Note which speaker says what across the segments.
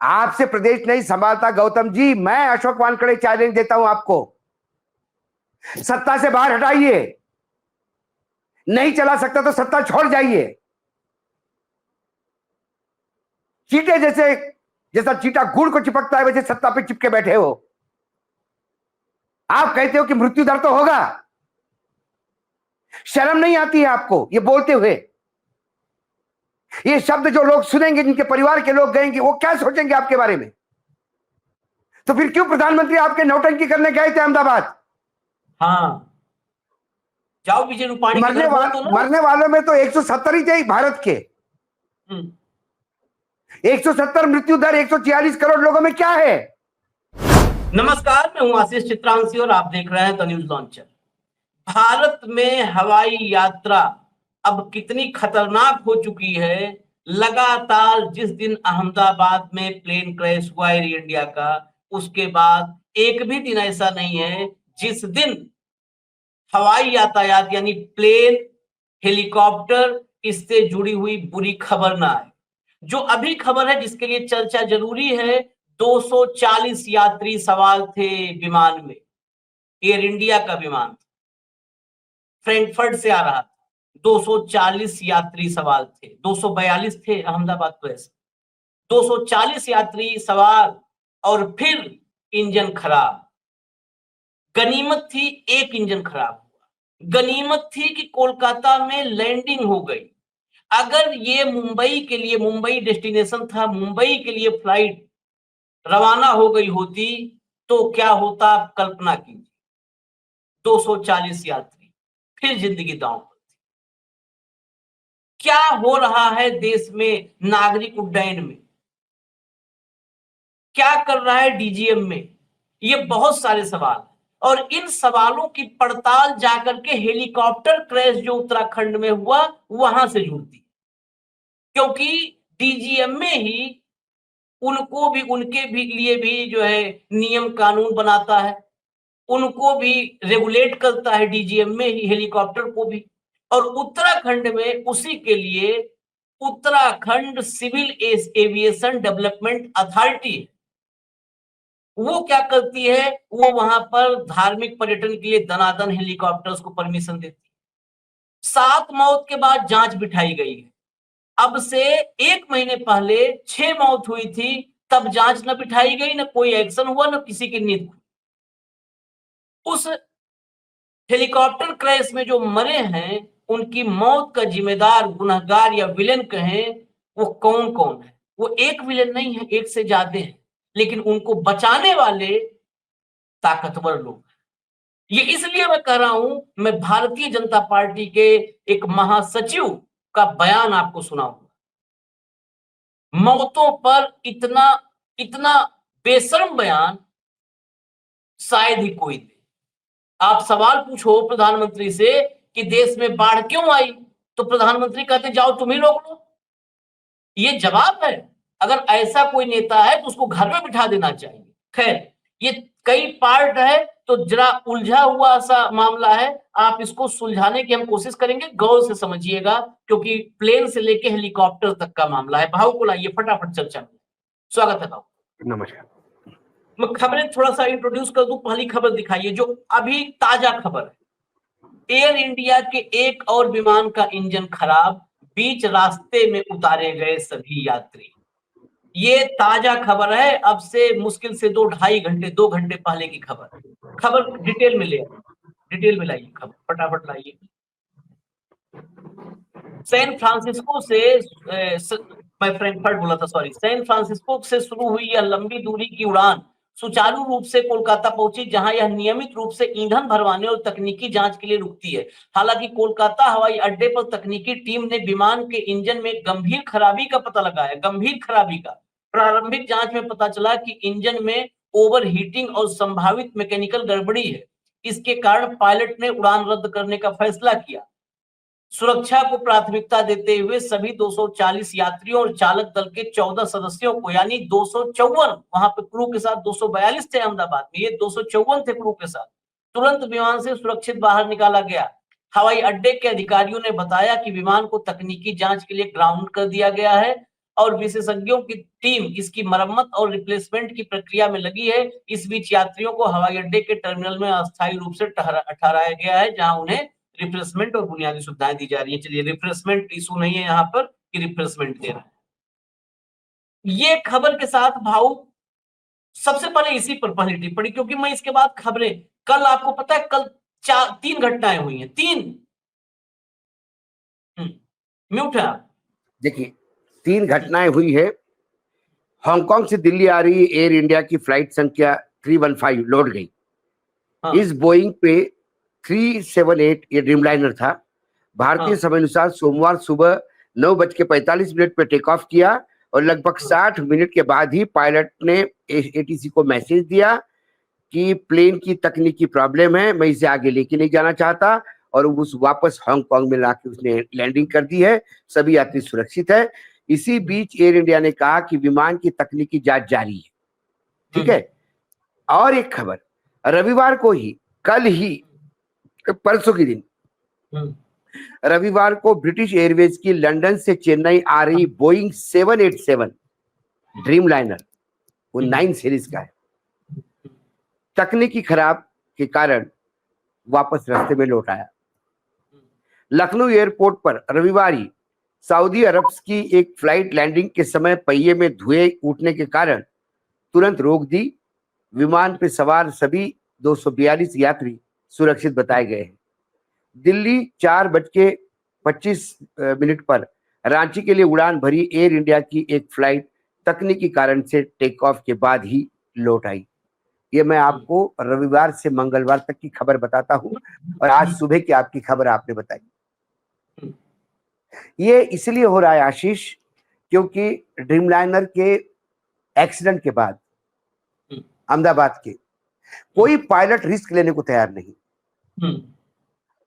Speaker 1: आपसे प्रदेश नहीं संभालता गौतम जी। मैं अशोक वानखेड़े चैलेंज देता हूं आपको, सत्ता से बाहर हटाइए। नहीं चला सकता तो सत्ता छोड़ जाइए। चीटे जैसा चीटा गुड़ को चिपकता है, वैसे सत्ता पे चिपके बैठे हो। आप कहते हो कि मृत्यु दर तो होगा, शर्म नहीं आती है आपको ये बोलते हुए? ये शब्द जो लोग सुनेंगे, जिनके परिवार के लोग गएंगे, वो क्या सोचेंगे आपके बारे में? तो फिर क्यों प्रधानमंत्री आपके नौटंकी करने गए थे अहमदाबाद?
Speaker 2: हाँ, जाओ विजय रूपाणी के घर बोल दो ना।
Speaker 1: मरने वालों में तो 170 ही थे भारत के। 170 मृत्यु दर 146 करोड़ लोगों में क्या है?
Speaker 2: नमस्कार, मैं हूं आशीष चित्रांशी और आप देख रहे हैं द न्यूज लॉन्चर। भारत में हवाई यात्रा अब कितनी खतरनाक हो चुकी है। लगातार जिस दिन अहमदाबाद में प्लेन क्रैश हुआ एयर इंडिया का, उसके बाद एक भी दिन ऐसा नहीं है जिस दिन हवाई यातायात यानी प्लेन, हेलीकॉप्टर, इससे जुड़ी हुई बुरी खबर ना आए। जो अभी खबर है जिसके लिए चर्चा जरूरी है, 240 यात्री सवार थे विमान में। एयर इंडिया का विमान फ्रैंकफर्ट से आ रहा था। 240 यात्री सवार थे, 242 थे अहमदाबाद तो ऐसे। 240 यात्री सवार और फिर इंजन खराब। गनीमत थी एक इंजन खराब हुआ। गनीमत थी कि कोलकाता में लैंडिंग हो गई। अगर ये मुंबई के लिए, मुंबई डेस्टिनेशन था, मुंबई के लिए फ्लाइट रवाना हो गई होती तो क्या होता आप कल्पना कीजिए। 240 यात्री, फिर जिंदगी दांव पर थी। क्या हो रहा है देश में नागरिक उड्डयन में, क्या कर रहा है डीजीएम में, ये बहुत सारे सवाल। और इन सवालों की पड़ताल जाकर के हेलीकॉप्टर क्रैश जो उत्तराखंड में हुआ वहां से जुड़ती, क्योंकि डीजीएम में ही उनको भी, उनके भी लिए भी जो है नियम कानून बनाता है, उनको भी रेगुलेट करता है डीजीएम में ही, हेलीकॉप्टर को भी। और उत्तराखंड में उसी के लिए Uttarakhand civil aviation development authority है। वो क्या करती है, वो वहां पर धार्मिक पर्यटन के लिए दनादन हेलीकॉप्टर्स को परमिशन देती है। 7 मौत के बाद जांच बिठाई गई है। अब से 1 महीने पहले 6 मौत हुई थी, तब जांच न बिठाई गई, न कोई एक्शन हुआ, न किसी की नींद खुली। उस हेलीकॉप्टर क्रैश में जो मरे हैं, उनकी मौत का जिम्मेदार, गुनहगार या विलेन कहें, वो कौन कौन है? वो एक विलेन नहीं है, एक से ज्यादा है, लेकिन उनको बचाने वाले ताकतवर लोग। ये इसलिए मैं कह रहा हूं, मैं भारतीय जनता पार्टी के एक महासचिव का बयान आपको सुनाऊंगा। मौतों पर इतना इतना बेशर्म बयान शायद ही कोई दे। आप सवाल पूछो प्रधानमंत्री से कि देश में बाढ़ क्यों आई, तो प्रधानमंत्री कहते जाओ तुम ही रोक लो। ये जवाब है? अगर ऐसा कोई नेता है तो उसको घर में बिठा देना चाहिए। खैर, ये कई पार्ट है, तो जरा उलझा हुआ सा मामला है। आप इसको सुलझाने की हम कोशिश करेंगे, गौर से समझिएगा, क्योंकि प्लेन से लेके हेलीकॉप्टर तक का मामला है। भाव को लाइए, फटाफट चर्चा में स्वागत है। भाव,
Speaker 1: नमस्कार।
Speaker 2: मैं खबरें थोड़ा सा इंट्रोड्यूस कर दूं। पहली खबर दिखाइए, जो अभी ताजा खबर है। एयर इंडिया के एक और विमान का इंजन खराब, बीच रास्ते में उतारे गए सभी यात्री। ये ताजा खबर है, अब से मुश्किल से 2-2.5 घंटे, 2 घंटे पहले की खबर। खबर डिटेल में ले, डिटेल में लाइए खबर, फटाफट लाइए। सैन फ्रांसिस्को से मैं फ्रैंकफर्ट बोला था, सॉरी, सैन फ्रांसिस्को से शुरू हुई यह लंबी दूरी की उड़ान सुचारू रूप से कोलकाता पहुंची, जहां यह नियमित रूप से ईंधन भरवाने और तकनीकी जांच के लिए रुकती है। हालांकि कोलकाता हवाई अड्डे पर तकनीकी टीम ने विमान के इंजन में गंभीर खराबी का पता लगाया। गंभीर खराबी का प्रारंभिक जांच में पता चला कि इंजन में ओवर हीटिंग और संभावित मैकेनिकल गड़बड़ी है। इसके कारण पायलट ने उड़ान रद्द करने का फैसला किया। सुरक्षा को प्राथमिकता देते हुए सभी 240 यात्रियों और चालक दल के 14 सदस्यों को, यानी 254, वहां पे क्रू के साथ 242 थे अहमदाबाद में, ये 254 थे क्रू के साथ, तुरंत विमान से सुरक्षित बाहर निकाला गया। हवाई अड्डे के अधिकारियों ने बताया कि विमान को तकनीकी जांच के लिए ग्राउंड कर दिया गया है। और विशेषज्ञों की टीम इसकी मरम्मत और रिप्लेसमेंट की प्रक्रिया में लगी है। इस बीच यात्रियों को हवाई अड्डे के टर्मिनल में अस्थायी रूप से ठहराया गया है, जहां उन्हें रिफ्रेशमेंट और बुनियादी सुविधाएं दी जा रही है। चलिए, रिफ्रेशमेंट इशू नहीं है यहाँ पर कि रिफ्रेशमेंट दे रहा है। ये खबर के साथ भाऊ सबसे पहले इसी पर पहली टिप्पणी, क्योंकि मैं इसके बाद खबरें, कल आपको पता है, कल 3 घटनाएं हुई हैं, 3। म्यूट है आप।
Speaker 1: देखिए, 3 घटनाएं हुई है। हांगकांग से दिल्ली आ रही एयर इंडिया की फ्लाइट संख्या 315 लौट गई।
Speaker 2: हाँ।
Speaker 1: इस बोइंग पे 378 ये ड्रीमलाइनर था। भारतीय समय अनुसार सोमवार सुबह 9:45 पे टेक ऑफ किया और लगभग 60 मिनट के बाद ही पायलट ने एटीसी को मैसेज दिया कि प्लेन की तकनीकी प्रॉब्लम है, मैं इसे आगे लेके नहीं जाना चाहता, और उस वापस हांगकांग में लाके उसने लैंडिंग कर दी है। सभी यात्री सुरक्षित है। इसी बीच एयर इंडिया ने कहा कि विमान की तकनीकी जांच जारी है। ठीक है। और एक खबर, रविवार को ही, कल ही, परसों के दिन रविवार को ब्रिटिश एयरवेज की लंदन से चेन्नई आ रही बोइंग 787 ड्रीमलाइनर, वो 9 सीरीज का है, तकनीकी खराब के कारण वापस रास्ते में लौट आया। लखनऊ एयरपोर्ट पर रविवार सऊदी अरब की एक फ्लाइट लैंडिंग के समय पहिए में धुएं उठने के कारण तुरंत रोक दी। विमान पर सवार सभी 242 यात्री सुरक्षित बताए गए हैं। दिल्ली 4:25 पर रांची के लिए उड़ान भरी एयर इंडिया की एक फ्लाइट तकनीकी कारण से टेक ऑफ के बाद ही लौट आई। ये मैं आपको रविवार से मंगलवार तक की खबर बताता हूं, और आज सुबह की आपकी खबर आपने बताई। ये इसलिए हो रहा है आशीष, क्योंकि ड्रीमलाइनर के एक्सीडेंट के बाद अहमदाबाद के कोई पायलट रिस्क लेने को तैयार नहीं,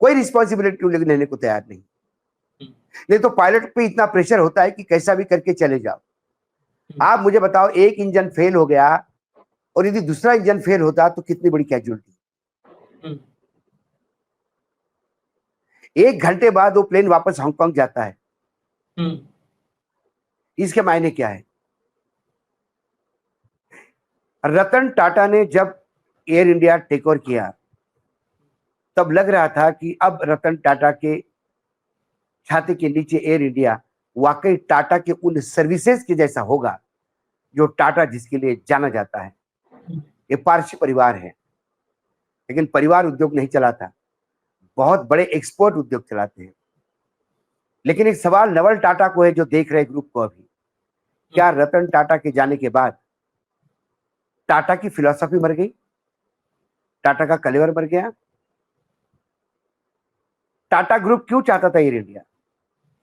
Speaker 1: कोई रिस्पॉन्सिबिलिटी लेने को तैयार नहीं तो पायलट पे इतना प्रेशर होता है कि कैसा भी करके चले जाओ। आप मुझे बताओ, एक इंजन फेल हो गया और यदि दूसरा इंजन फेल होता तो कितनी बड़ी कैजुअलिटी। 1 घंटे बाद वो प्लेन वापस हांगकांग जाता है। इसके मायने क्या है? रतन टाटा ने जब एयर इंडिया टेक ओवर किया तब लग रहा था कि अब रतन टाटा के छाती के नीचे एयर इंडिया वाकई टाटा के उन सर्विसेज के जैसा होगा जो टाटा जिसके लिए जाना जाता है। ये पारसी परिवार है, लेकिन परिवार उद्योग नहीं चलाता, बहुत बड़े एक्सपोर्ट उद्योग चलाते हैं। लेकिन एक सवाल नवल टाटा को है, जो देख रहे ग्रुप को अभी, क्या रतन टाटा के जाने के बाद टाटा की फिलॉसफी मर गई? टाटा का कलेवर मर गया? टाटा ग्रुप क्यों चाहता था एयर इंडिया?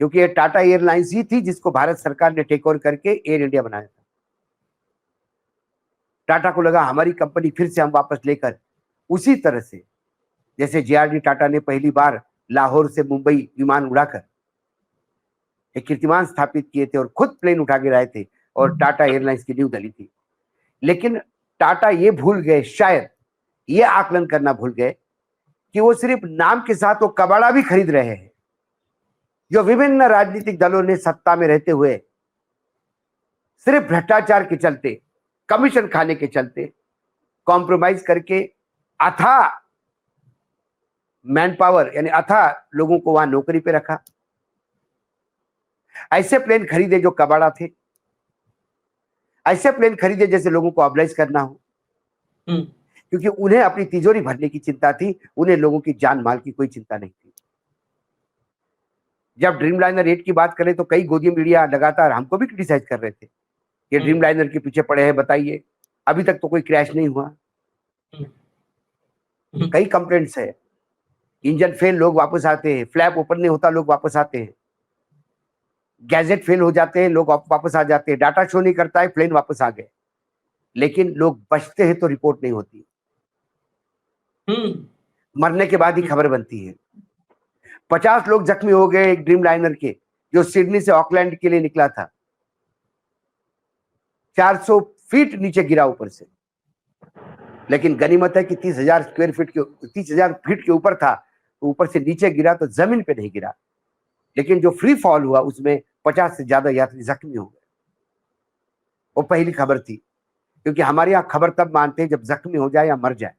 Speaker 1: क्योंकि ये टाटा एयरलाइंस ही थी जिसको भारत सरकार ने टेक ओवर करके एयर इंडिया बनाया था। टाटा को लगा हमारी कंपनी फिर से हम वापस लेकर उसी तरह से जैसे जेआरडी टाटा ने पहली बार लाहौर से मुंबई विमान उड़ाकर एक कीर्तिमान स्थापित किए थे और खुद प्लेन उठा के लाए थे, और टाटा एयरलाइंस की नींव डली थी। लेकिन टाटा ये भूल गए, शायद ये आकलन करना भूल गए कि वो सिर्फ नाम के साथ वो कबाड़ा भी खरीद रहे हैं, जो विभिन्न राजनीतिक दलों ने सत्ता में रहते हुए सिर्फ भ्रष्टाचार के चलते, कमीशन खाने के चलते कॉम्प्रोमाइज करके अथा मैन पावर यानी अथा लोगों को वहां नौकरी पे रखा। ऐसे प्लेन खरीदे जो कबाड़ा थे, ऐसे प्लेन खरीदे जैसे लोगों को ऑब्लाइज करना हो, क्योंकि उन्हें अपनी तिजोरी भरने की चिंता थी, उन्हें लोगों की जान माल की कोई चिंता नहीं थी। जब ड्रीमलाइनर 8 की बात करें तो कई गोदी मीडिया लगातार हमको भी क्रिटिसाइज कर रहे थे कि ड्रीमलाइनर के पीछे पड़े हैं, बताइए अभी तक तो कोई क्रैश नहीं हुआ। कई कंप्लेंट्स है, इंजन फेल लोग वापस आते हैं, फ्लैप ओपन नहीं होता लोग वापस आते हैं, गैजेट फेल हो जाते हैं लोग वापस आ जाते हैं, डाटा शो नहीं करता है प्लेन वापस आ गए, लेकिन लोग बचते हैं तो रिपोर्ट नहीं होती, मरने के बाद ही खबर बनती है। 50 लोग जख्मी हो गए एक ड्रीमलाइनर के, जो सिडनी से ऑकलैंड के लिए निकला था, 400 फीट नीचे गिरा ऊपर से। लेकिन गनीमत है कि 30,000 फीट के ऊपर था, तो ऊपर से नीचे गिरा तो जमीन पे नहीं गिरा। लेकिन जो फ्री फॉल हुआ उसमें 50 से ज्यादा यात्री जख्मी हो गए। वो पहली खबर थी, क्योंकि हमारे यहाँ खबर तब मानते हैं जब जख्मी हो जाए या मर जाए।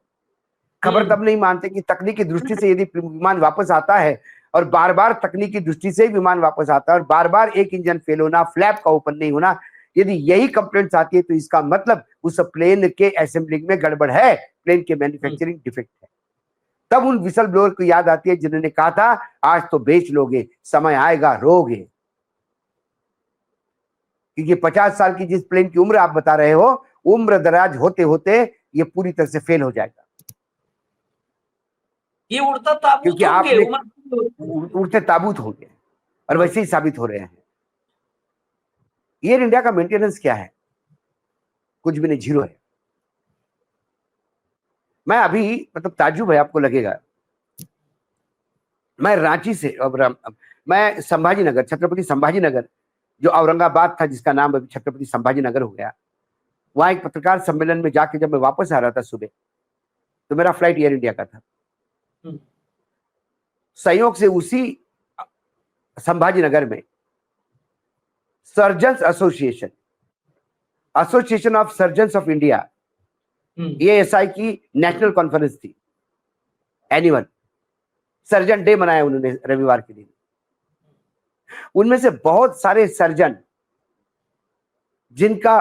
Speaker 1: खबर तब नहीं मानते कि तकनीकी दृष्टि से यदि विमान वापस आता है और बार बार तकनीकी दृष्टि से विमान वापस आता है और बार बार एक इंजन फेल होना, फ्लैप का ओपन नहीं होना, यदि यही कंप्लेंट्स आती है तो इसका मतलब उस प्लेन के असेंबलिंग में गड़बड़ है, प्लेन के मैन्युफैक्चरिंग डिफेक्ट है। तब उन विसल ब्लोअर को याद आती है जिन्होंने कहा था आज तो बेच लोगे, समय आएगा रोगे। क्योंकि 50 साल की जिस प्लेन की उम्र आप बता रहे हो, उम्र दराज होते होते ये पूरी तरह से फेल हो जाएगा।
Speaker 2: ये उड़ता ताबूत
Speaker 1: क्योंकि
Speaker 2: होंगे,
Speaker 1: आपने उड़ते ताबूत हो गए और वैसे ही साबित हो रहे हैं। एयर इंडिया का मेंटेनेंस क्या है? कुछ भी नहीं, जीरो है। मैं अभी मतलब ताज्जुब है, आपको लगेगा, मैं रांची से और मैं संभाजी नगर, छत्रपति संभाजी नगर, जो औरंगाबाद था जिसका नाम अभी छत्रपति संभाजी नगर हो गया, वहां एक पत्रकार सम्मेलन में जाके जब मैं वापस आ रहा था सुबह, तो मेरा फ्लाइट एयर इंडिया का था। संयोग से उसी संभाजी नगर में surgeons association, association of surgeons of India, ASI की नेशनल कॉन्फ्रेंस थी, एनुअल सर्जन डे मनाया उन्होंने रविवार के दिन। उनमें से बहुत सारे सर्जन जिनका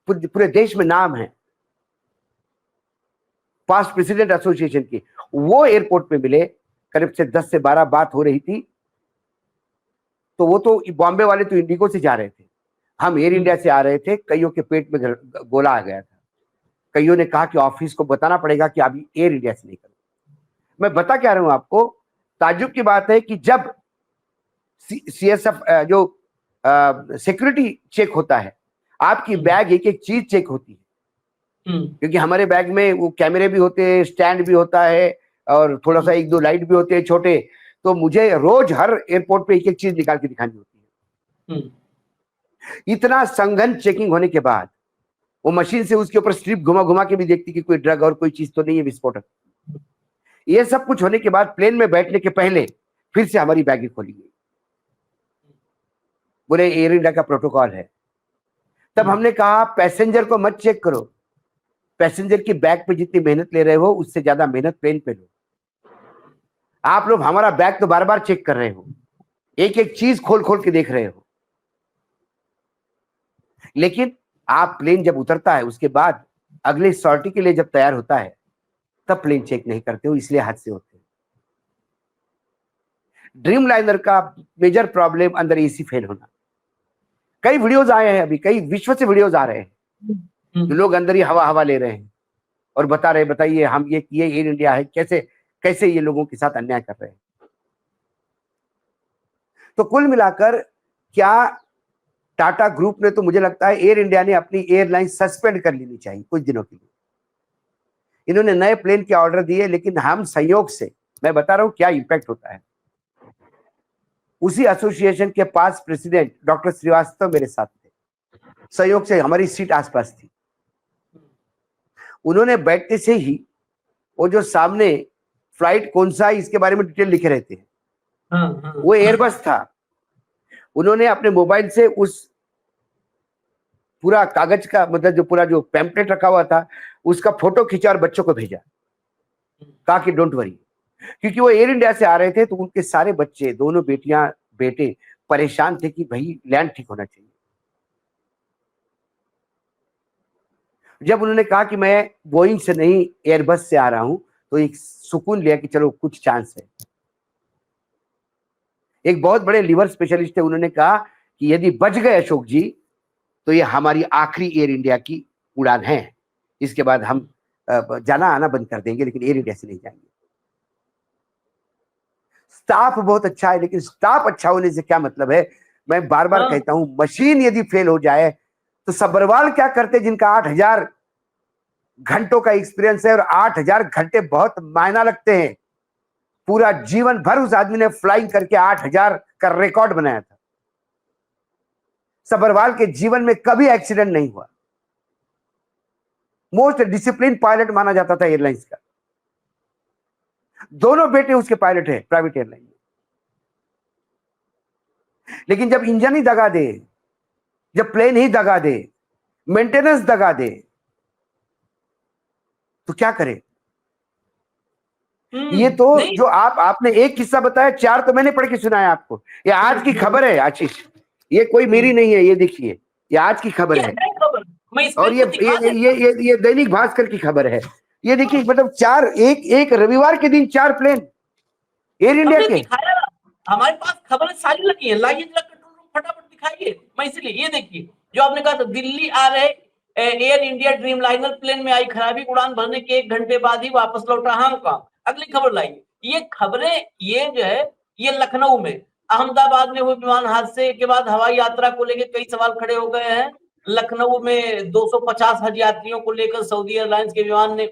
Speaker 1: पूरे देश में नाम है, पास्ट प्रेसिडेंट एसोसिएशन की, वो एयरपोर्ट पे मिले। करीब से 10 से 12 बात हो रही थी। तो वो तो बॉम्बे वाले तो इंडिगो से जा रहे थे, हम एयर इंडिया से आ रहे थे। कईयों के पेट में गोला आ गया था। कईयों ने कहा कि ऑफिस को बताना पड़ेगा कि अभी एयर इंडिया से नहीं करो। मैं बता क्या रहा हूं आपको, ताज्जुब की बात है कि जब सीएसएफ जो सिक्योरिटी चेक होता है, आपकी बैग एक एक चीज चेक होती है, क्योंकि हमारे बैग में वो कैमरे भी होते हैं, स्टैंड भी होता है और थोड़ा सा 1-2 लाइट भी होते हैं छोटे। तो मुझे रोज हर एयरपोर्ट पे एक एक चीज निकाल के दिखानी होती है। इतना संघन चेकिंग होने के बाद वो मशीन से उसके ऊपर स्ट्रिप घुमा घुमा के भी देखती कि कोई ड्रग और कोई चीज तो नहीं है विस्फोटक। ये सब कुछ होने के बाद प्लेन में बैठने के पहले फिर से हमारी बैगें खोली गई। बोले एयर इंडिया का प्रोटोकॉल है। तब हमने कहा पैसेंजर को मत चेक करो, पैसेंजर की बैग पे जितनी मेहनत ले रहे हो उससे ज्यादा मेहनत प्लेन पे लो। आप लोग हमारा बैग तो बार बार चेक कर रहे हो, एक एक चीज खोल खोल के देख रहे हो, लेकिन आप प्लेन जब उतरता है उसके बाद अगले सॉर्टी के लिए जब तैयार होता है तब प्लेन चेक नहीं करते हो, इसलिए हादसे होते हैं। ड्रीम लाइनर का मेजर प्रॉब्लम अंदर एसी फेल होना। कई वीडियोज आए हैं, अभी कई विश्व से वीडियोज आ रहे हैं, जो लोग अंदर ही हवा हवा ले रहे हैं और बता रहे, बताइए हम ये किए, एयर इंडिया है, कैसे कैसे ये लोगों के साथ अन्याय कर रहे हैं। तो कुल मिलाकर क्या टाटा ग्रुप ने, तो मुझे लगता है एयर इंडिया ने अपनी एयरलाइन सस्पेंड कर लेनी चाहिए कुछ दिनों के लिए। इन्होंने नए प्लेन के ऑर्डर दिए, लेकिन हम संयोग से, मैं बता रहा हूं क्या इंपैक्ट होता है। उसी एसोसिएशन के पास प्रेसिडेंट डॉक्टर श्रीवास्तव मेरे साथ थे, संयोग से हमारी सीट आसपास थी। उन्होंने बैठते से ही वो जो सामने फ्लाइट कौन सा है इसके बारे में डिटेल लिखे रहते हैं, वो एयरबस था। उन्होंने अपने मोबाइल से उस पूरा कागज का, मतलब जो पूरा जो पैम्पलेट रखा हुआ था उसका फोटो खींचा और बच्चों को भेजा, कहा कि डोंट वरी। क्योंकि वो एयर इंडिया से आ रहे थे तो उनके सारे बच्चे, दोनों बेटियां बेटे परेशान थे कि भाई लैंड ठीक होना चाहिए। जब उन्होंने कहा कि मैं बोइंग से नहीं एयरबस से आ रहा हूं, तो एक सुकून लिया कि चलो कुछ चांस है। एक बहुत बड़े लिवर स्पेशलिस्ट थे, उन्होंने कहा कि यदि बच गए अशोक जी तो ये हमारी आखिरी एयर इंडिया की उड़ान है, इसके बाद हम जाना आना बंद कर देंगे, लेकिन एयर इंडिया से नहीं जाएंगे। स्टाफ बहुत अच्छा है, लेकिन स्टाफ अच्छा होने से क्या मतलब है। मैं बार बार कहता हूं, मशीन यदि फेल हो जाए तो सब्बरवाल क्या करते, जिनका 8000 घंटों का एक्सपीरियंस है, और 8000 घंटे बहुत मायना लगते हैं। पूरा जीवन भर उस आदमी ने फ्लाइंग करके 8000 का रिकॉर्ड बनाया था। सब्बरवाल के जीवन में कभी एक्सीडेंट नहीं हुआ, मोस्ट डिसिप्लिन पायलट माना जाता था एयरलाइंस का। दोनों बेटे उसके पायलट है प्राइवेट एयरलाइन में। लेकिन जब इंजन ही दगा दे, जब प्लेन ही दगा दे, मेंटेनेंस दगा दे तो क्या करे? ये तो
Speaker 2: नहीं
Speaker 1: जो आपने एक किस्सा बताया, 4 तो मैंने पढ़ के सुनाया आपको। ये आज की खबर है आशीष, ये कोई मेरी नहीं है, ये देखिए, ये आज की खबर
Speaker 2: ये
Speaker 1: है।
Speaker 2: है खबर, मैं
Speaker 1: और
Speaker 2: स्क्रीन पे दिखा देता हूं।
Speaker 1: ये दैनिक भास्कर की खबर है। ये देखिए, मतलब 4, एक रविवार के दिन 4 प्लेन एयर इंडिया
Speaker 2: हमने
Speaker 1: के।
Speaker 2: दिखाया ना, हमारे पास खबरें सारी लगी है, लाइए जरा कंट्रोल रूम फटाफट दिखाइए। मैं इसलिए ये देखिए, जो आपने कहा था दिल्ली आ रहे Air India Dreamliner plane में आई खराबी, उड़ान भरने के 1 घंटे बाद ही वापस लौटा हांगकांग। अगली खबर लाइए। ये खबरें, ये जो है, ये लखनऊ में अहमदाबाद में हुए विमान हादसे के बाद हवाई यात्रा को लेकर कई सवाल खड़े हो गए हैं। लखनऊ में 250 हज यात्रियों को लेकर सऊदी एयरलाइंस के विमान ने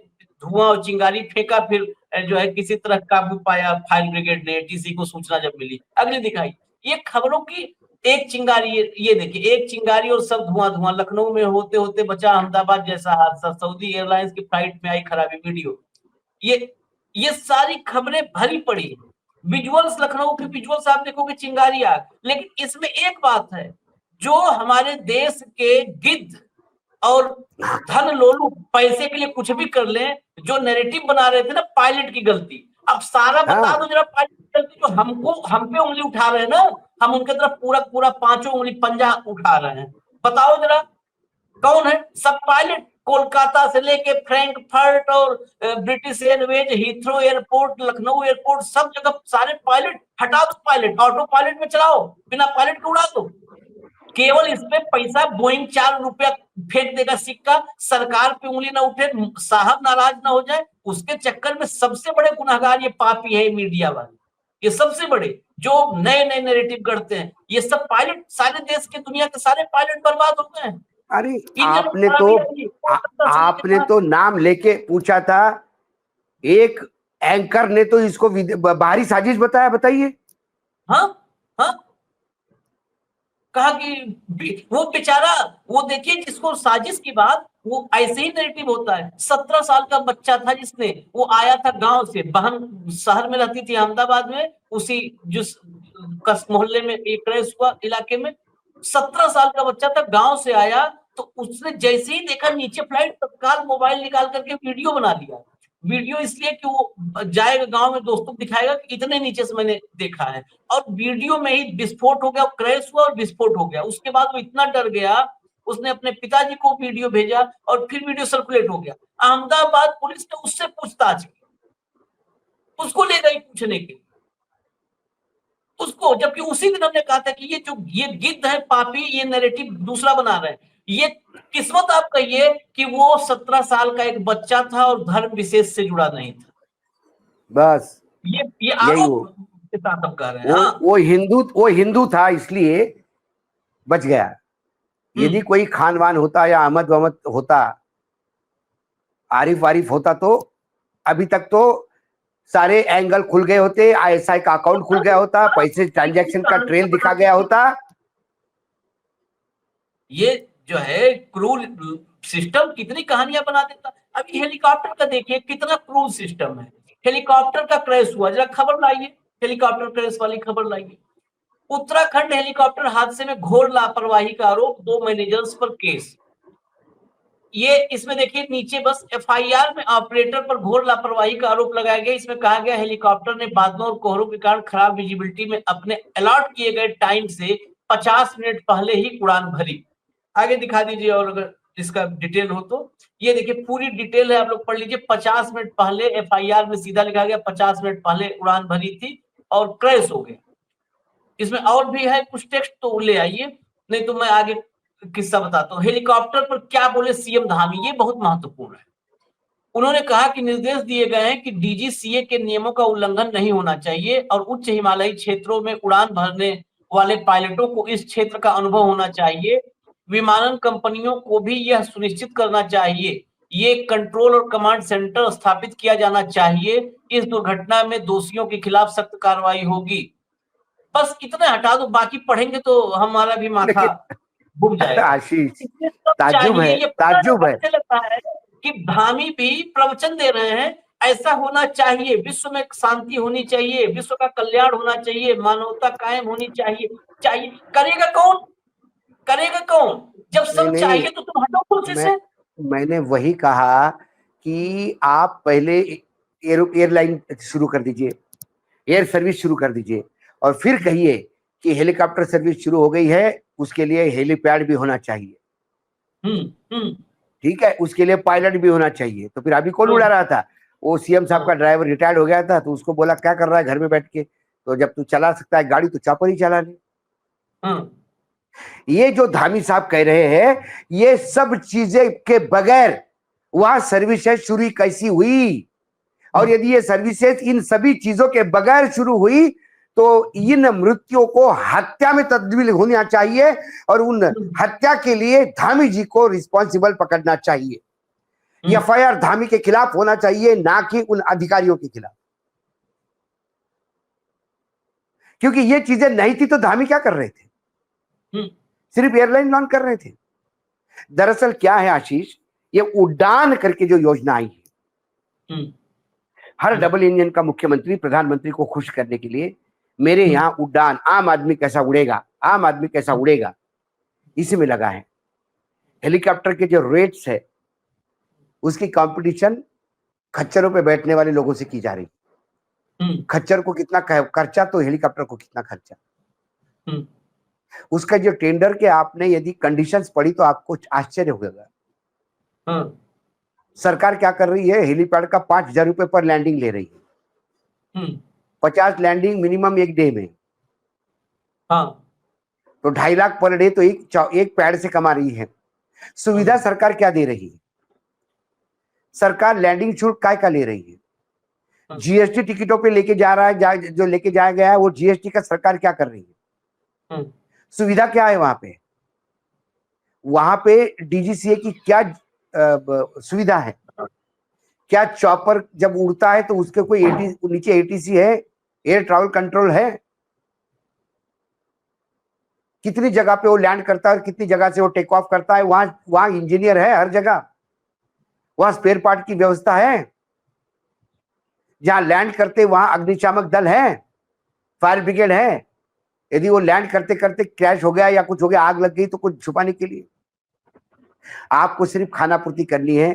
Speaker 2: धुआं और चिंगारी फेंका, फिर जो है किसी तरह काबू पाया फायर ब्रिगेड ने, टीसी को सूचना जब मिली। अगली दिखाई, ये खबरों की एक चिंगारी, ये देखिए, एक चिंगारी और सब धुआं धुआं, लखनऊ में होते होते बचा अहमदाबाद जैसा हादसा, सऊदी एयरलाइंस की फ्लाइट में आई खराबी, वीडियो। ये सारी खबरें भरी पड़ी है। विजुअल्स, लखनऊ के विजुअल्स आप देखोगे, चिंगारी आग। लेकिन इसमें एक बात है, जो हमारे देश के गिद्ध और धन लोलू पैसे के लिए कुछ भी कर लें, जो नैरेटिव बना रहे थे ना, पायलट की गलती। अब सारा बता दो जरा, पायलट की गलती जो हम पे उंगली उठा रहे हैं ना, हम उनके तरफ पूरा पूरा 5 उंगली पंजा उठा रहे हैं। बताओ जरा कौन है? सब पायलट, कोलकाता से लेके फ्रैंकफर्ट और British Airways, Heathrow airport, Lucknow airport, सब जगह सारे पायलट। हटा दो पायलट, ऑटो पायलट में चलाओ, बिना पायलट के उड़ा दो। केवल इसमें पैसा, बोइंग 4 रुपया फेंक देगा सिक्का, सरकार पे उंगली ना उठे, साहब नाराज ना हो जाए, उसके चक्कर में सबसे बड़े गुनहगार ये पापी है, मीडिया वाले। ये सबसे बड़े जो नए नए नैरेटिव गढ़ते हैं, ये सब पायलट, सारे देश के, दुनिया के सारे पायलट बर्बाद हो गए हैं।
Speaker 1: अरे
Speaker 2: इंजन में खराबी आई, कोलकाता से लेके
Speaker 1: आपने तो नाम लेके पूछा था, एक एंकर ने तो इसको बाहरी साजिश बताया, बताइए।
Speaker 2: हाँ हाँ, कहा कि वो बेचारा, वो देखिए, जिसको साजिश की बात, वो ऐसे ही नैरेटिव होता है। 17 साल का बच्चा था, जिसने, वो आया था गांव से, बहन शहर में रहती थी अहमदाबाद में, उसी जिस मोहल्ले में एक क्रैश हुआ इलाके में, 17 साल का बच्चा था, गांव से आया, तो उसने जैसे ही देखा नीचे फ्लाइट, तत्काल मोबाइल निकाल करके वीडियो बना लिया। वीडियो इसलिए कि वो जाएगा गांव में, दोस्तों को दिखाएगा कि इतने नीचे से मैंने देखा है। और वीडियो में ही विस्फोट हो गया, क्रैश हुआ और विस्फोट हो गया। उसके बाद वो इतना डर गया, उसने अपने पिताजी को वीडियो भेजा और फिर वीडियो सर्कुलेट हो गया। अहमदाबाद पुलिस ने उससे पूछताछ की, उसको ले गई पूछने के लिए उसको, जबकि उसी दिन हमने कहा था कि ये गिद्ध है, पापी, ये नैरेटिव दूसरा बना रहे हैं। ये किस्मत आप कहिए कि वो 17 साल का एक बच्चा था और धर्म विशेष से जुड़ा नहीं था।
Speaker 1: बस
Speaker 2: ये
Speaker 1: यही
Speaker 2: आरोप के साथ हम कह रहे हैं। हाँ,
Speaker 1: वो हिंदू था इसलिए बच गया। यदि कोई खानवान होता या अहमद वहमद होता, आरिफ वारिफ होता, तो अभी तक तो सारे एंगल खुल गए होते, आईएसआई का अकाउंट खुल गया होता, पैसे ट्रांजैक्शन का ट्रेल दिखा गया होता।
Speaker 2: ये जो है क्रूल सिस्टम कितनी कहानियां बना देता। अभी हेलीकॉप्टर का देखिए कितना क्रूल सिस्टम है। हेलीकॉप्टर का क्रैश हुआ, जरा खबर लाइए, हेलीकॉप्टर क्रैश वाली खबर लाइए। उत्तराखंड हेलीकॉप्टर हादसे में घोर लापरवाही का आरोप, 2 मैनेजर्स पर केस। ये इसमें देखिए नीचे बस एफआईआर में ऑपरेटर पर घोर लापरवाही का आरोप लगाया गया। इसमें कहा गया हेलीकॉप्टर ने बादलों और कोहरों के कारण खराब विजिबिलिटी में अपने अलॉट किए गए टाइम से 50 मिनट पहले ही उड़ान भरी। आगे दिखा दीजिए, और अगर इसका डिटेल हो तो ये देखिए, पूरी डिटेल है, आप लोग पढ़ लीजिए। 50 मिनट पहले, एफआईआर में सीधा लिखा गया 50 मिनट पहले उड़ान भरी थी और क्रैश हो गया। इसमें और भी है कुछ टेक्स्ट, तो ले आइए, नहीं तो मैं आगे किस्सा बताता हूँ। हेलीकॉप्टर पर क्या बोले सीएम धामी, ये बहुत महत्वपूर्ण है। उन्होंने कहा कि निर्देश दिए गए हैं कि डीजीसीए के नियमों का उल्लंघन नहीं होना चाहिए और उच्च हिमालयी क्षेत्रों में उड़ान भरने वाले पायलटों को इस क्षेत्र का अनुभव होना चाहिए। विमानन कंपनियों को भी यह सुनिश्चित करना चाहिए, ये कंट्रोल और कमांड सेंटर स्थापित किया जाना चाहिए। इस दुर्घटना में दोषियों के खिलाफ सख्त कार्रवाई होगी। बस इतना हटा दो, बाकी पढ़ेंगे तो हमारा भी माथा
Speaker 1: लेकिन
Speaker 2: घूम जाएगा।
Speaker 1: आशीष,
Speaker 2: इसमें सब
Speaker 1: ताज्जुब
Speaker 2: चाहिए,
Speaker 1: है,
Speaker 2: ये पता
Speaker 1: ताज्जुब है।
Speaker 2: ऐसे लगता है कि धामी भी प्रवचन दे रहे हैं, ऐसा होना चाहिए, विश्व में शांति होनी चाहिए, विश्व का कल्याण होना चाहिए, मानवता कायम होनी चाहिए। करेगा कौन? करेगा कौन? जब सब
Speaker 1: नहीं,
Speaker 2: चाहिए तो तुम हटो कुर्सी से।
Speaker 1: मैंने वही कहा कि आप पहले एयरलाइन शुरू कर दीजिए, एयर सर्विस शुरू कर दीजिए, और फिर कहिए कि हेलीकॉप्टर सर्विस शुरू हो गई है, उसके लिए हेलीपैड भी होना चाहिए। ठीक है, उसके लिए पायलट भी होना चाहिए। तो फिर अभी कौन उड़ा रहा था? वो सीएम साहब का ड्राइवर रिटायर्ड हो गया था, तो उसको बोला क्या कर रहा है घर में बैठ के, तो जब तू चला सकता है गाड़ी तो चॉपर ही चला ले। ये जो धामी साहब कह रहे हैं, ये सब चीजें के बगैर वहां सर्विसेज शुरू कैसी हुई? और यदि ये सर्विसेज इन सभी चीजों के बगैर शुरू हुई तो इन मृत्युओं को हत्या में तब्दील होना चाहिए, और उन हत्या के लिए धामी जी को रिस्पॉन्सिबल पकड़ना चाहिए। एफआईआर धामी के खिलाफ होना चाहिए, ना कि उन अधिकारियों के खिलाफ। क्योंकि ये चीजें नहीं थी तो धामी क्या कर रहे थे? सिर्फ एयरलाइन लॉन्च कर रहे थे। दरअसल क्या है आशीष, ये उड़ान करके जो योजना आई है, हर डबल इंजन का मुख्यमंत्री प्रधानमंत्री को खुश करने के लिए, मेरे यहां उड़ान, आम आदमी कैसा उड़ेगा, आम आदमी कैसा उड़ेगा, इसी में लगा है। हेलीकॉप्टर के जो रेट्स है उसकी कंपटीशन खच्चरों पे बैठने वाले लोगों से की जा रही। खच्चर को कितना खर्चा तो हेलीकॉप्टर को कितना खर्चा। उसका जो टेंडर के आपने यदि कंडीशंस पढ़ी तो आपको आश्चर्य होगा। सरकार क्या कर रही है, हेलीपैड का 5,000 रुपए पर लैंडिंग ले रही है। 50 लैंडिंग मिनिमम एक डे में, तो 2.5 लाख पर डे तो एक पैड से कमा रही है। सुविधा सरकार क्या दे रही है? सरकार लैंडिंग शुल्क काय का ले रही है? जीएसटी टिकटों पे लेके जा रहा है, जो लेके जाया गया है वो जीएसटी का सरकार क्या कर रही है? सुविधा क्या है वहां पे? वहां पे डीजीसीए की क्या सुविधा है? क्या चॉपर जब उड़ता है तो उसके कोई नीचे एटीसी है, एयर ट्रैवल कंट्रोल है? कितनी जगह पे वो लैंड करता है और कितनी जगह से वो टेक ऑफ करता है? वहां इंजीनियर है हर जगह, वहां स्पेयर पार्ट की व्यवस्था है। जहां लैंड करते वहां अग्निशामक दल है, फायर ब्रिगेड है। यदि वो लैंड करते करते क्रैश हो गया या कुछ हो गया, आग लग गई, तो कुछ छुपाने के लिए आपको सिर्फ खाना पूर्ति करनी है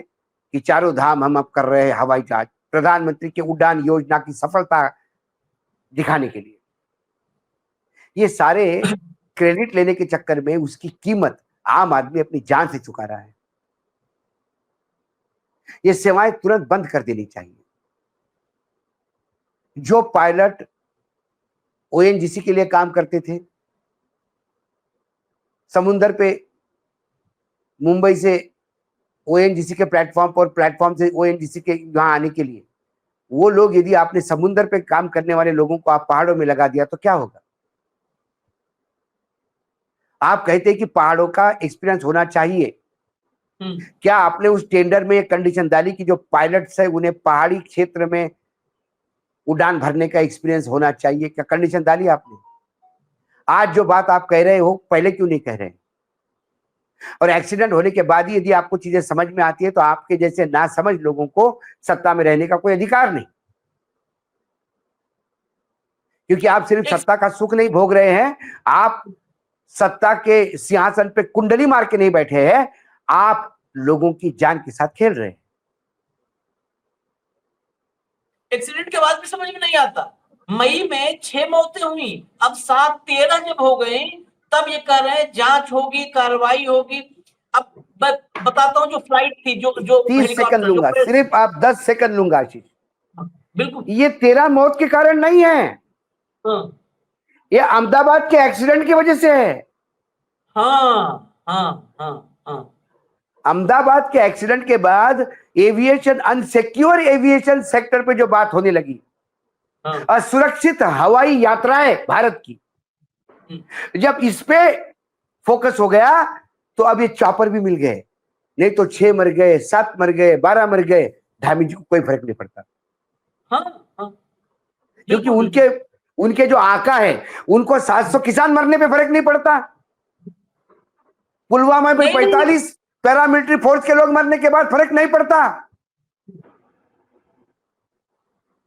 Speaker 1: कि चारों धाम हम अब कर रहे हैं हवाई जहाज, प्रधानमंत्री के उड़ान योजना की सफलता दिखाने के लिए। ये सारे क्रेडिट लेने के चक्कर में उसकी कीमत आम आदमी अपनी जान से चुका रहा है। ये सेवाएं तुरंत बंद कर देनी चाहिए। जो पायलट ओएनजीसी के लिए काम करते थे, समुंदर पे मुंबई से ओएनजीसी के प्लेटफॉर्म पर, प्लेटफॉर्म से ओएनजीसी के यहां आने के लिए, वो लोग, यदि आपने समुंदर पे काम करने वाले लोगों को आप पहाड़ों में लगा दिया तो क्या होगा? आप कहते हैं कि पहाड़ों का एक्सपीरियंस होना चाहिए। क्या आपने उस टेंडर में कंडीशन डाली कि जो पायलट्स है उन्हें पहाड़ी क्षेत्र में उड़ान भरने का एक्सपीरियंस होना चाहिए? क्या कंडीशन डाली आपने? आज जो बात आप कह रहे हो पहले क्यों नहीं कह रहे? और एक्सीडेंट होने के बाद ही यदि आपको चीजें समझ में आती है तो आपके जैसे नासमझ लोगों को सत्ता में रहने का कोई अधिकार नहीं, क्योंकि आप सिर्फ सत्ता का सुख नहीं भोग रहे हैं, आप सत्ता के सिंहासन पे कुंडली मार के नहीं बैठे हैं, आप लोगों की जान के साथ खेल रहे हैं।
Speaker 2: एक्सीडेंट के बाद भी समझ में नहीं आता। मई में 6 मौतें हुई, अब 7-13 जब हो गई तब ये कह रहे हैं जांच होगी, कार्रवाई होगी। अब बताता हूं, जो फ्लाइट थी, जो
Speaker 1: 30 सेकंड लूंगा, सिर्फ आप 10 सेकंड लूंगा आशीष।
Speaker 2: बिल्कुल,
Speaker 1: ये 13 मौत के कारण नहीं है, ये अहमदाबाद के एक्सीडेंट की वजह से है। अहमदाबाद के एक्सीडेंट के बाद एविएशन, अनसिक्योर एविएशन सेक्टर पे जो बात होने लगी, असुरक्षित हवाई यात्राएं भारत की, जब इस पे फोकस हो गया तो अब ये चॉपर भी मिल गए। नहीं तो 6 मर गए, 7 मर गए, 12 मर गए, धामी जी को कोई फर्क नहीं पड़ता। क्योंकि उनके जो आका है उनको 700 किसान मरने पे फर्क नहीं पड़ता। पुलवामा में 45 पैरामिलिट्री फोर्स के लोग मरने के बाद फर्क नहीं पड़ता।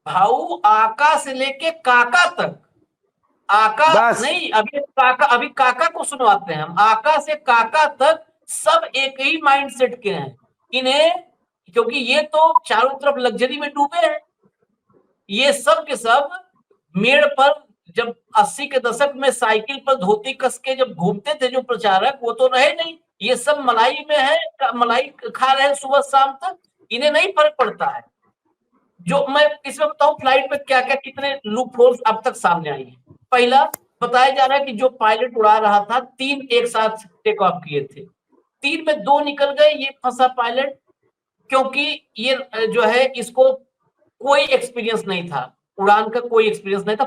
Speaker 2: भाऊ, आका से लेके काका तक आका
Speaker 1: बस
Speaker 2: नहीं, अभी काका को सुनवाते हैं हम। आका से काका तक सब एक ही माइंडसेट के हैं इन्हें, क्योंकि ये तो चारों तरफ लग्जरी में डूबे हैं। ये सब के सब मेड़ पर जब 80 के दशक में साइकिल पर धोती कस के जब घूमते थे जो प्रचारक, वो तो रहे नहीं। ये सब मलाई में है, मलाई खा रहे हैं सुबह शाम तक, इन्हें नहीं फर्क पड़ता है। जो मैं इसमें बताऊं फ्लाइट में क्या क्या कितने लूप होल्स अब तक सामने आई है। पहला बताया जा रहा है कि जो पायलट उड़ा रहा था 3 एक साथ टेक ऑफ किए थे, 3 में 2 निकल गए, ये फंसा पायलट, क्योंकि ये जो है इसको कोई एक्सपीरियंस नहीं था, उड़ान का कोई एक्सपीरियंस नहीं था।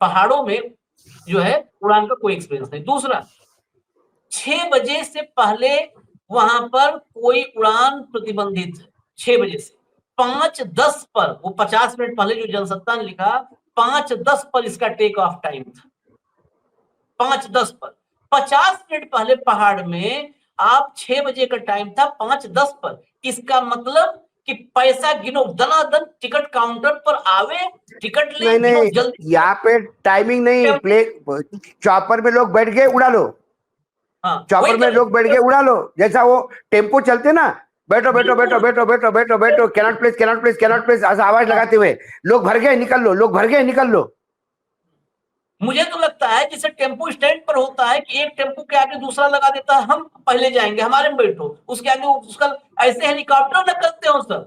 Speaker 2: पहाड़ों में जो है उड़ान का कोई एक्सपीरियंस नहीं। दूसरा, 6 बजे से पहले वहां पर कोई उड़ान प्रतिबंधित है। 6 बजे से 5:10 पर, वो 50 मिनट पहले जो जनसत्ता ने लिखा, 5:10 पर इसका टेक ऑफ टाइम था। 5:10 पर 50 मिनट पहले पहाड़ में आप 6 बजे का टाइम था, 5:10 पर। इसका मतलब कि पैसा गिनो, दनादन टिकट काउंटर पर आवे, टिकट ले,
Speaker 1: नहीं
Speaker 2: गिनो
Speaker 1: नहीं,
Speaker 2: जल्दी।
Speaker 1: यहाँ पे टाइमिंग नहीं, प्ले चॉपर में लोग बैठ गए उड़ा लो,
Speaker 2: हाँ,
Speaker 1: चॉपर में लोग बैठ गए उड़ा लो, जैसा वो टेम्पो चलते ना, बैठो बैठो बैठो बैठो बैठो बैठो बैठो, cannot place cannot place cannot place, ऐसा आवाज लगाते हुए लोग भर गए निकल लो, लोग भर गए निकल लो।
Speaker 2: मुझे तो लगता है जैसे टेम्पो स्टैंड पर होता है कि एक टेम्पो के आगे दूसरा लगा देता है, हम पहले जाएंगे, हमारे में बैठो, उसके आगे उसका, ऐसे हेलीकॉप्टर न करते हो सर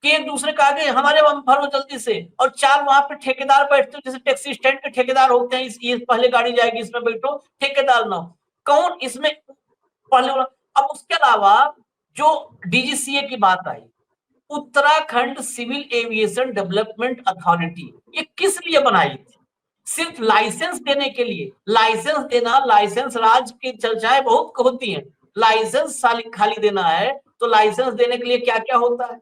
Speaker 2: कि एक दूसरे के आगे हमारे वहां भरो जल्दी से, और 4 वहां पे ठेकेदार बैठते हो, जैसे टैक्सी स्टैंड के ठेकेदार होते हैं, ये पहले गाड़ी जाएगी इसमें बैठो, ठेकेदार ना हो, कौन इसमें पहले। अब उसके अलावा जो डीजीसीए की बात आई, Uttarakhand civil aviation development authority, ये किस लिए बनाई थी? सिर्फ लाइसेंस देने के लिए। लाइसेंस देना, लाइसेंस राज की चर्चाएं बहुत होती हैं, लाइसेंस खाली देना है, तो लाइसेंस देने के लिए क्या क्या होता है?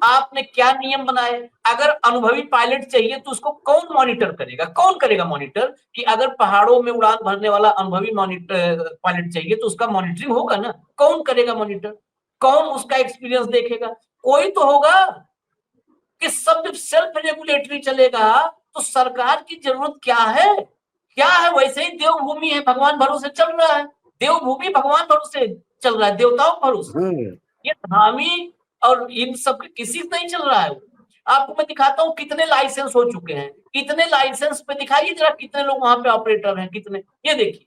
Speaker 2: आपने क्या नियम बनाए? अगर अनुभवी पायलट चाहिए तो उसको कौन मॉनिटर करेगा? कौन करेगा मॉनिटर? कि अगर पहाड़ों में उड़ान भरने वाला अनुभवी मॉनिटर पायलट चाहिए तो उसका मॉनिटरिंग होगा ना, कौन करेगा मॉनिटर? कौन उसका एक्सपीरियंस देखेगा? कोई तो होगा। कि सब जब सेल्फ रेगुलेटरी चलेगा तो सरकार की जरूरत क्या है? क्या है? वैसे ही देवभूमि है, भगवान भरोसे चल रहा है, देवभूमि भगवान भरोसे चल रहा है, देवताओं भरोसे। ये धामी और इन सब किसी से नहीं चल रहा है। आपको मैं दिखाता हूँ कितने लाइसेंस हो चुके हैं, कितने लाइसेंस पे दिखाइए जरा, कितने लोग वहां पे ऑपरेटर हैं, कितने। ये देखिए,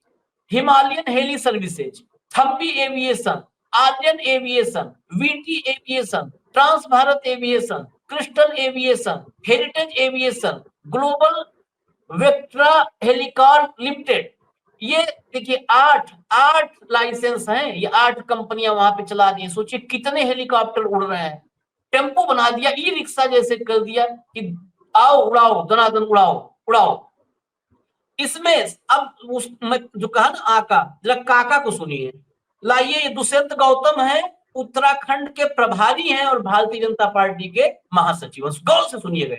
Speaker 2: Himalayan Heli Services, Thumby Aviation, Aryan Aviation, VT Aviation, Trans Bharat Aviation, Crystal Aviation, Heritage Aviation, Global Vectra Helicopter Limited. ये देखिए 8 लाइसेंस हैं, ये 8 कंपनियां वहां पे चला दी। सोचिए कितने हेलीकॉप्टर उड़ रहे हैं। टेम्पो बना दिया, ई रिक्शा जैसे कर दिया कि आओ उड़ाओ, दनादन उड़ाओ उड़ाओ। इसमें अब उस जो कहा ना आका, जरा काका को सुनिए। लाइए, ये दुष्यंत गौतम है, उत्तराखंड के प्रभारी हैं और भारतीय जनता पार्टी के महासचिव। गौर से सुनिएगा।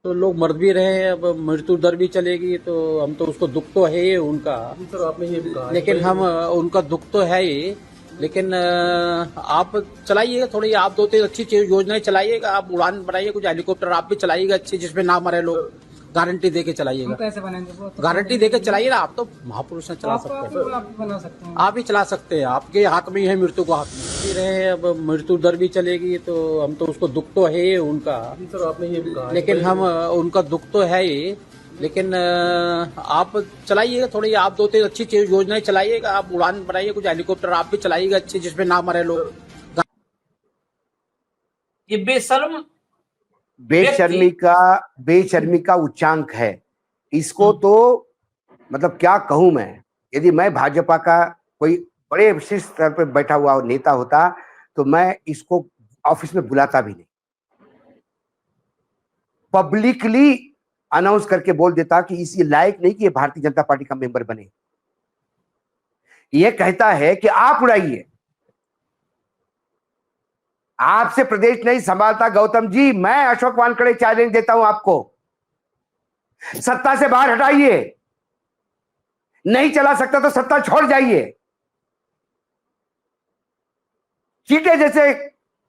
Speaker 3: तो लोग मर भी रहे हैं, अब मृत्यु दर भी चलेगी, तो हम तो उसको दुख तो है ही उनका,
Speaker 4: सर आपने ये कहा,
Speaker 3: लेकिन हम उनका दुख तो है ही, लेकिन आप चलाइएगा थोड़ी, आप 2-3 अच्छी चीज योजनाएं चलाइएगा, आप उड़ान बनाइए, कुछ हेलीकॉप्टर आप भी चलाइएगा अच्छी, जिसमें ना मरे लोग, गारंटी देके चलाइएगा।
Speaker 4: कैसे बनेंगे वो तो
Speaker 3: गारंटी देके चलाइए ना, आप तो महापुरुष हैं, चला सकते हैं,
Speaker 4: आप बना सकते हैं।
Speaker 3: आप ही चला सकते हैं, आपके हाथ में ही है, मृत्यु को हाथ में जी रहे हैं, अब मृत्यु दर भी चलेगी, तो हम तो उसको दुख तो है ही उनका,
Speaker 4: सर आपने ये कहा,
Speaker 3: लेकिन हम उनका दुख तो है ही, लेकिन आप चलाइएगा थोड़ी, आप 2-3 अच्छी चीज योजनाएं चलाइएगा, आप उड़ान बनाइए, कुछ हेलीकॉप्टर आप भी चलाइएगा अच्छी, जिसमें ना मरे लोग।
Speaker 2: ये बेशर्म
Speaker 1: बेशर्मी का उच्चांक है इसको। तो मतलब क्या कहूं मैं, यदि मैं भाजपा का कोई बड़े विशिष्ट स्तर पर बैठा हुआ नेता होता तो मैं इसको ऑफिस में बुलाता भी नहीं, पब्लिकली अनाउंस करके बोल देता कि इस लायक नहीं कि ये भारतीय जनता पार्टी का मेंबर बने। ये कहता है कि आप उड़ाइए, आपसे प्रदेश नहीं संभालता गौतम जी, मैं अशोक वानखेड़े चैलेंज देता हूं आपको, सत्ता से बाहर हटाइए, नहीं चला सकता तो सत्ता छोड़ जाइए। चीटे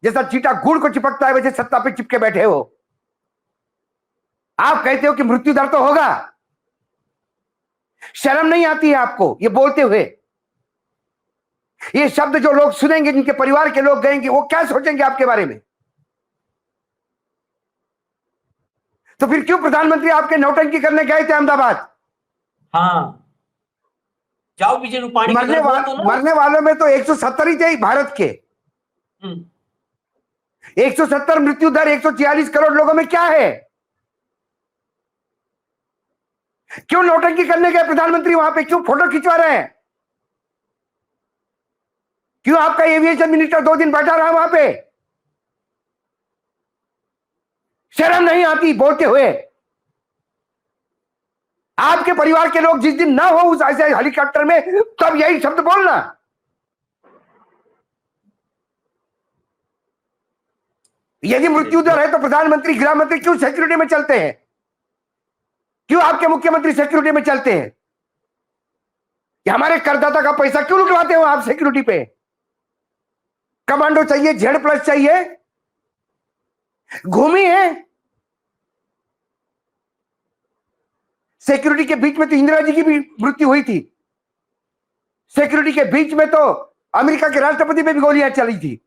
Speaker 1: जैसा चीटा गुड़ को चिपकता है वैसे सत्ता पे चिपके बैठे हो। आप कहते हो कि मृत्यु दर तो होगा, शर्म नहीं आती है आपको ये बोलते हुए? ये शब्द जो लोग सुनेंगे, जिनके परिवार के लोग गएंगे, वो क्या सोचेंगे आपके बारे में? तो फिर क्यों प्रधानमंत्री आपके नौटंकी करने गए थे अहमदाबाद?
Speaker 2: हाँ, जाओ विजय रूपाणी के घर बोल दो ना।
Speaker 1: मरने वालों में तो 170 ही थे भारत के। 170 मृत्यु दर 146 करोड़ लोगों में क्या है? क्यों नौटंकी करने गए प्रधानमंत्री वहां पे? क्यों फोटो खिंचवा रहे हैं? क्यों आपका एविएशन मिनिस्टर 2 दिन बैठा रहा वहां पे? शर्म नहीं आती बोलते हुए? आपके परिवार के लोग जिस दिन ना हो उस ऐसे हेलीकॉप्टर में, तब यही शब्द बोलना। यदि मृत्यु दर है तो प्रधानमंत्री, गृह मंत्री क्यों सिक्योरिटी में चलते हैं? क्यों आपके मुख्यमंत्री सिक्योरिटी में चलते हैं? कि हमारे करदाता का पैसा क्यों लुटवाते हो आप सिक्योरिटी पे? कमांडो चाहिए, Z+ चाहिए, घूमी है। सिक्योरिटी के बीच में तो इंदिरा जी की भी मृत्यु हुई थी। सिक्योरिटी के बीच में तो अमेरिका के राष्ट्रपति पे भी गोलियां चली थी।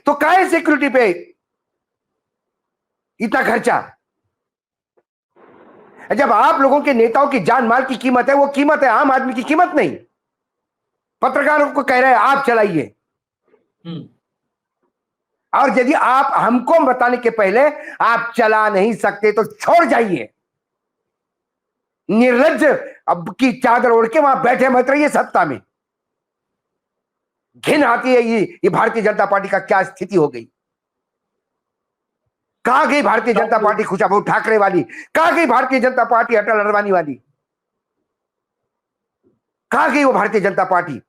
Speaker 1: तो काहे सिक्योरिटी पे इतना खर्चा? जब आप लोगों के नेताओं की जान माल की कीमत है, वो कीमत है आम आदमी की कीमत नहीं। पत्रकारों को कह रहे हैं आप चलाइए, और यदि आप हमको बताने के पहले आप चला नहीं सकते तो छोड़ जाइए। निर्लज्ज अब की चादर ओढ़ के वहां बैठे मत रहिए सत्ता में। घिन आती है ये भारतीय जनता पार्टी का क्या स्थिति हो गई। कहां गई भारतीय जनता पार्टी खुशाबू ठाकरे वाली? कहां गई भारतीय जनता पार्टी अटल अडवाणी वाली? कहां गई वो भारतीय जनता पार्टी?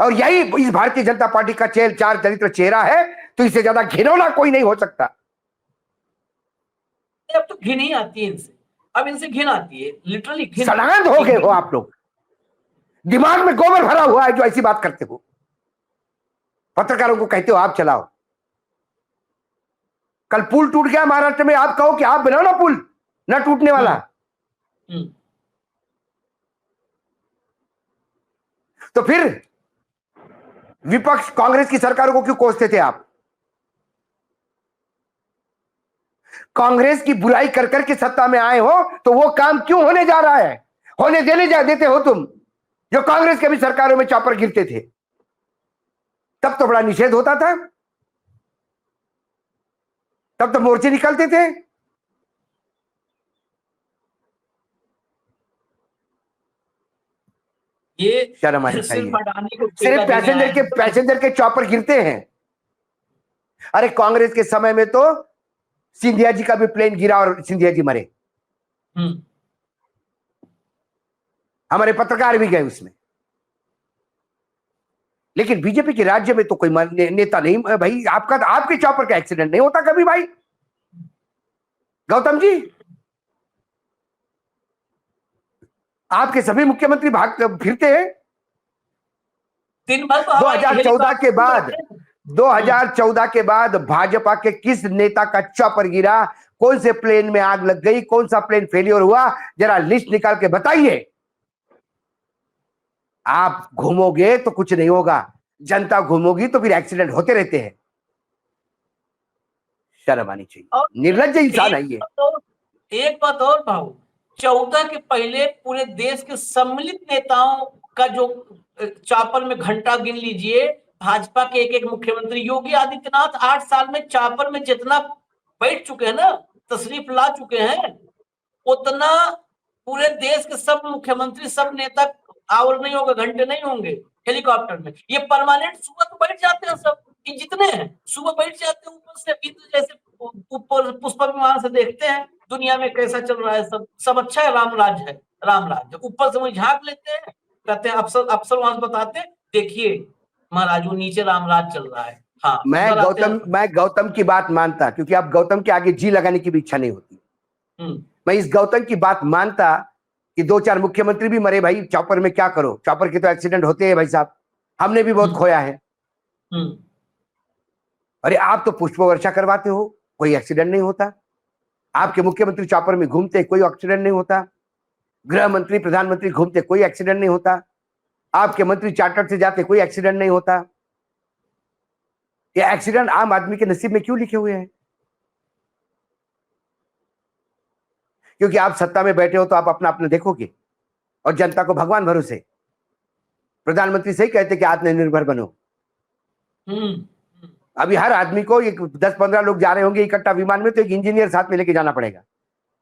Speaker 1: और यही इस भारतीय जनता पार्टी का चार चरित्र चेहरा है, तो इससे ज्यादा घिनौना कोई नहीं हो सकता।
Speaker 2: अब तो घिन ही आती है इनसे, अब इनसे घिन आती है, लिटरली घिन।
Speaker 1: सड़ांध हो गए हो आप लोग, दिमाग में गोबर भरा हुआ है जो ऐसी बात करते हो। पत्रकारों को कहते हो आप चलाओ। कल पुल टूट गया महाराष्ट्र में, आप कहो कि आप बनाओ ना पुल, ना टूटने वाला। तो फिर विपक्ष कांग्रेस की सरकारों को क्यों कोसते थे आप? कांग्रेस की बुराई कर करके सत्ता में आए हो तो वो काम क्यों होने जा रहा है? होने देते हो तुम, जो कांग्रेस के भी सरकारों में चॉपर गिरते थे। तब तो बड़ा निषेध होता था, तब तो मोर्चे निकलते थे।
Speaker 2: ये
Speaker 1: शर्म आनी चाहिए।
Speaker 2: सिर्फ
Speaker 1: पैसेंजर के चॉपर गिरते हैं। अरे कांग्रेस के समय में तो सिंधिया जी का भी प्लेन गिरा और सिंधिया जी मरे। हमारे पत्रकार भी गए उसमें। लेकिन बीजेपी के राज्य में तो कोई नेता नहीं भाई। आपके चॉपर का एक्सीडेंट नहीं होता कभी भाई गौतम जी? आपके सभी मुख्यमंत्री भाग फिरते हैं।
Speaker 2: दिन भर तो
Speaker 1: 2014 के बाद भाजपा के किस नेता का चॉपर गिरा? कौन से प्लेन में आग लग गई? कौन सा प्लेन फेलियर हुआ? जरा लिस्ट निकाल के बताइए। आप घूमोगे तो कुछ नहीं होगा, जनता घूमोगी तो फिर एक्सीडेंट होते रहते हैं। शर्म आनी चाहिए। निर्लज्ज इंसान है ये।
Speaker 2: एक बात और भाऊ, 14 के पहले पूरे देश के सम्मिलित नेताओं का जो चापर में घंटा गिन लीजिए। भाजपा के एक मुख्यमंत्री योगी आदित्यनाथ 8 साल में चापर में जितना बैठ चुके हैं ना, तशरीफ ला चुके हैं, उतना पूरे देश के सब मुख्यमंत्री, सब नेता आवर नहीं होगा, घंटे नहीं होंगे हेलीकॉप्टर में। ये परमानेंट सुबह तो बैठ जाते हैं सब, जितने हैं सुबह बैठ जाते हैं ऊपर से। अभी तो जैसे ऊपर पुष्पक विमान से देखते हैं दुनिया में कैसा चल रहा है, सब अच्छा है, राम राज्य। ऊपर से वही झांक लेते हैं, कहते हैं अफसर वहां से बताते, देखिए महाराज वो नीचे राम राज चल रहा है। हाँ,
Speaker 1: मैं गौतम की बात मानता, क्योंकि आप गौतम के आगे जी लगाने की भी इच्छा नहीं होती। मैं इस गौतम की बात मानता कि 2-4 मुख्यमंत्री भी मरे भाई चॉपर में। क्या करो, चॉपर के तो एक्सीडेंट होते हैं भाई साहब, हमने भी बहुत खोया है। अरे आप तो पुष्प वर्षा करवाते हो, कोई एक्सीडेंट नहीं होता। आपके मुख्यमंत्री चॉपर में घूमते, कोई एक्सीडेंट नहीं होता। गृह मंत्री, प्रधानमंत्री घूमते, कोई एक्सीडेंट नहीं होता। आपके मंत्री चार्टर से जाते, कोई एक्सीडेंट नहीं होता। ये एक्सीडेंट आम आदमी के नसीब में क्यों लिखे हुए हैं? क्योंकि आप सत्ता में बैठे हो तो आप अपना अपना देखोगे और जनता को भगवान भरोसे। प्रधानमंत्री सही कहते कि आत्मनिर्भर बनो। अभी हर आदमी को 10-15 लोग जा रहे होंगे इकट्ठा विमान में, तो एक इंजीनियर साथ में लेके जाना पड़ेगा।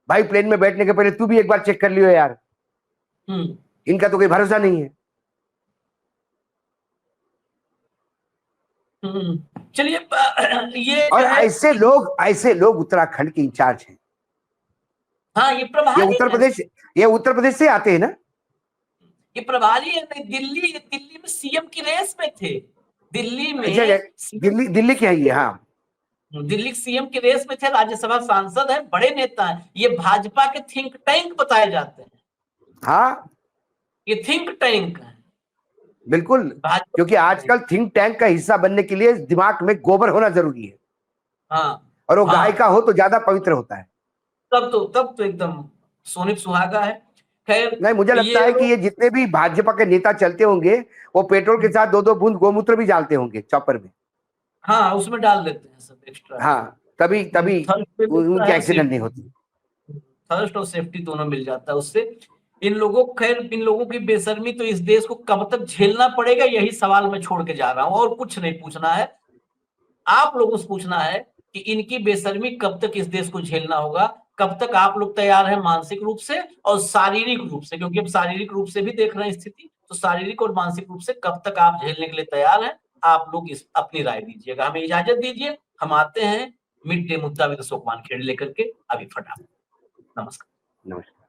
Speaker 1: भाई प्लेन में बैठने के पहले तू भी एक बार चेक कर लियो यार। इनका तो कोई भरोसा नहीं है।
Speaker 2: चलिए ये
Speaker 1: और
Speaker 2: जो है,
Speaker 1: ऐसे लोग उत्तराखंड के इंचार्ज हैं।
Speaker 2: हाँ ये प्रभारी
Speaker 1: ये उत्तर प्रदेश से आते हैं ना।
Speaker 2: ये प्रभारी है। दिल्ली में सीएम की रेस में थे। दिल्ली में
Speaker 1: दिल्ली के हैं ये। हाँ,
Speaker 2: दिल्ली सीएम की रेस में थे, राज्यसभा सांसद है, बड़े नेता हैं। ये भाजपा के थिंक टैंक बताए जाते हैं।
Speaker 1: हाँ,
Speaker 2: ये थिंक टैंक है
Speaker 1: बिल्कुल। क्योंकि आजकल थिंक टैंक का हिस्सा बनने के लिए दिमाग में गोबर होना जरूरी है।
Speaker 2: हाँ,
Speaker 1: और वो
Speaker 2: हाँ,
Speaker 1: गाय का हो तो ज्यादा पवित्र होता है।
Speaker 2: तब तो एकदम सोने सुहागा है। खैर,
Speaker 1: नहीं, मुझे लगता है कि ये जितने भी भाजपा के नेता चलते होंगे वो पेट्रोल के साथ 2-2 बूंद गोमूत्र भी डालते होंगे चॉपर में।
Speaker 2: हाँ, उसमें डाल देते हैं सब एक्स्ट्रा।
Speaker 1: हाँ, तभी उनके एक्सीडेंट नहीं होती।
Speaker 2: थर्स्ट और सेफ्टी दोनों मिल जाता है उससे। इन लोगों की बेशर्मी तो इस देश को कब तक झेलना पड़ेगा, यही सवाल मैं छोड़ के जा रहा हूं। और कुछ नहीं पूछना है, आप लोगों से पूछना है कि इनकी बेशर्मी कब तक इस देश को झेलना होगा। कब तक आप लोग तैयार हैं मानसिक रूप से और शारीरिक रूप से, क्योंकि अब शारीरिक रूप से भी देख रहे हैं स्थिति, तो शारीरिक और मानसिक रूप से कब तक आप झेलने के लिए तैयार हैं? आप लोग अपनी राय दीजिएगा। हमें इजाजत दीजिए, हम आते हैं मिड डे मुद्दा विद अशोक वानखेड़े लेकर के। अभी फटाफट। नमस्कार।